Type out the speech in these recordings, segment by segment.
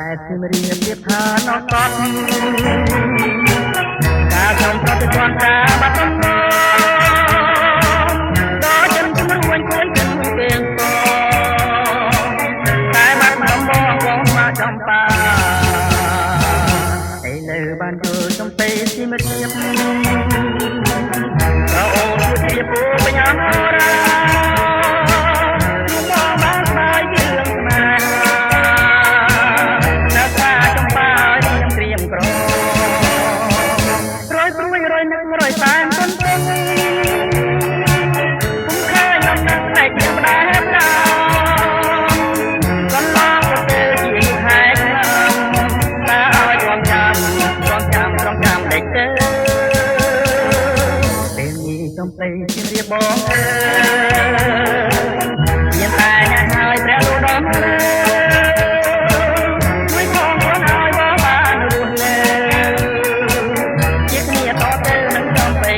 គឺរៀបរៀបថាណោះតតការចំប្រតិបត្តិការបាត់ដំណដល់ចិនជំនួយជួយទាំងពេលតតែបាត់ដំបងបងមកចំបាឥឡូវបានយល់ចំពេទីមរៀបក៏អូនជាពូបញ្ញារាបងមានតែអ្នកហើយព្រះលោកដំជួយផងខ្លួនឲ្យបងបានរស់នៅជាគ្នាតទៅនឹងចំពេ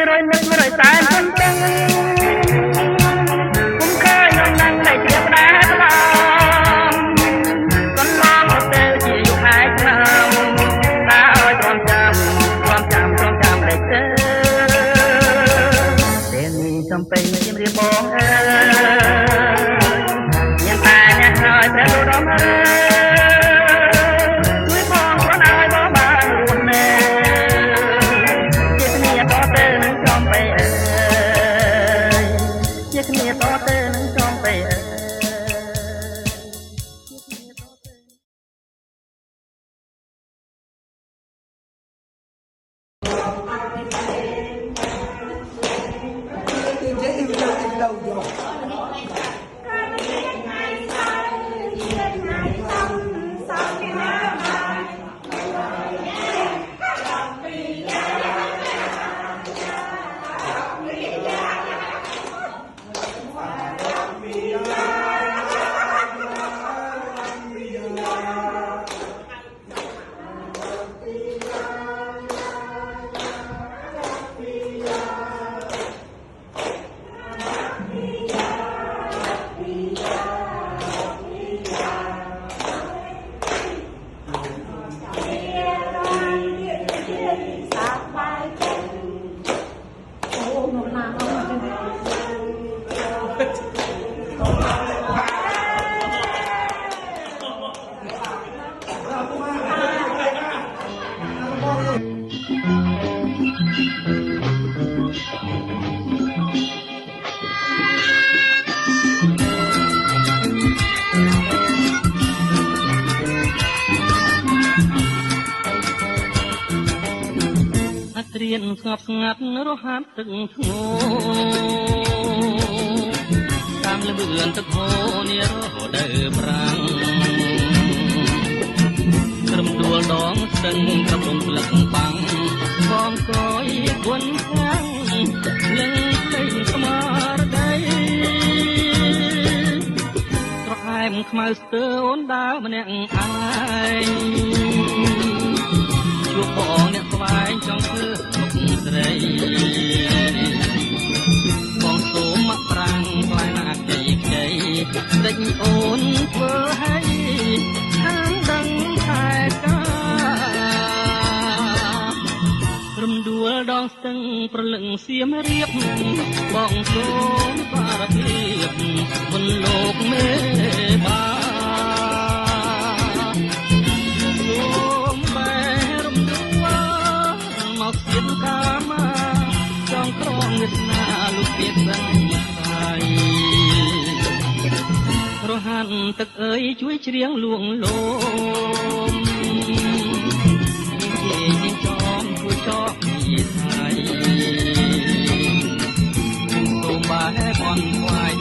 រយនឹករយតែមិនដឹងគុំឃើញនំនឹងតែជាផ្ដែផ្ដាំកន្លងទៅជាយូរហើយឆ្នាំតែឲ្យទ្រាំចាំដេកទៅពេលនេះចំពេញជំរាបបងអើយមានតែអ្នកហើយព្រះលោកដំអើយជួយបងខ្លួនឲ្យបងបានរស់នៅជាគ្នាតទៅជាគ្នាតទៅនឹងចំពេរៀនស្ងប់ស្ងាត់រហ័សទឹកធ្ងោតាមលឿនទឹកហូរនារដូវប្រាំងត្រឹមដួលដងស្ទឹងក្រពុំផ្លឹកបាំងបងកយគុនខាំងលឹងភ្លេងស្មារតីត្រហែមខ្មៅស្ទើអូនដើរម្នាក់ឯងជួបបងអ្នកស្វែងចង់ធ្វើស្រីបងសូមមកប្រាំងខ្លាយណាស់ជ័យខ្ចីដេញអូនធ្វើឲ្យខាងដឹងថែការរំដួលដងស្ទឹងប្រលឹងសៀមរៀបបងសូមបារភាពមុនលោកមេបាលោកទៀតស្រីរហានទឹកអើយជួយច្រៀងលួងលោមជាចំជួយចកពីស្រីសូមបែបអន់ខ្វាយ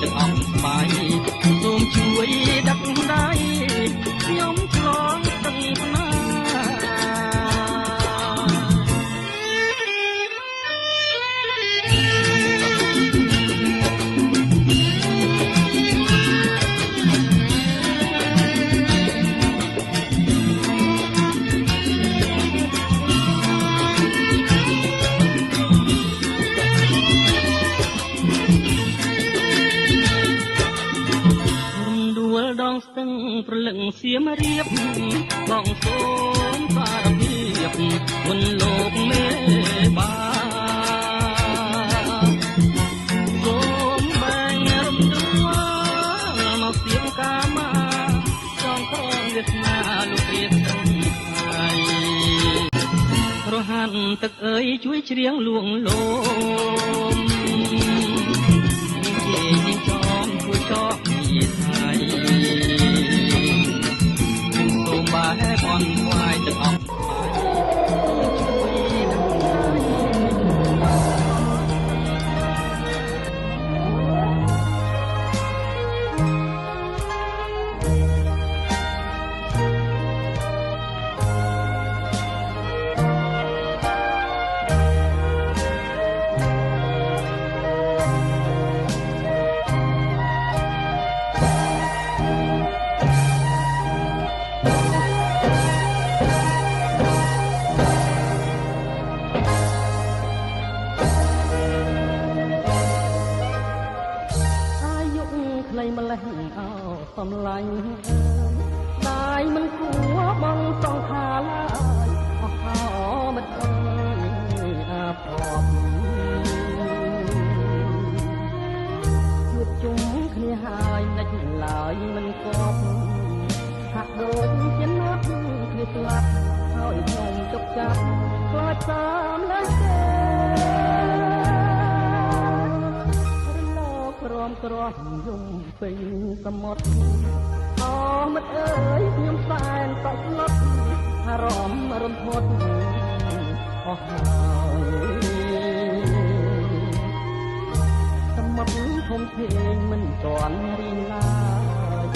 លឹងសៀមរៀបបងសូមសារភាពមុនលោកមេបាសូមបែងរំដួលមកសៀមកាមាចងក្រងវាសនាលោកព្រាបហើយរហានទឹកអើយជួយច្រៀងលួងលោមยิ่งจอมผู้ชอบมีไทยសូមបែបอนควายទឹកអស់ម្លេះអោសំឡាញ់ដាយមិនគួរបងសងខាឡើយអស់ហោមិនអើយអាផប់ជួបជុំគ្នាហើយដាច់ឡើយមិនគប់ហាក់ដូចជាណាត់គ្នាស្លាប់ហើយខ្ញុំទុកចាប់ខ្លាចតាមលើទេក្រមក្រោះយំពេញសមុទ្រអមិត្តអើយខ្ញុំសែនតក់ស្លុតអារម្មណ៍រន្ធត់អស់ហើយសមុទ្រធំធេងមិនទាន់រីងឡើយ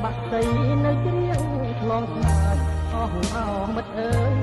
បាក់ស្អីនៅជ្រៀងឆ្លងស្នាយអស់អោមិត្តអើយ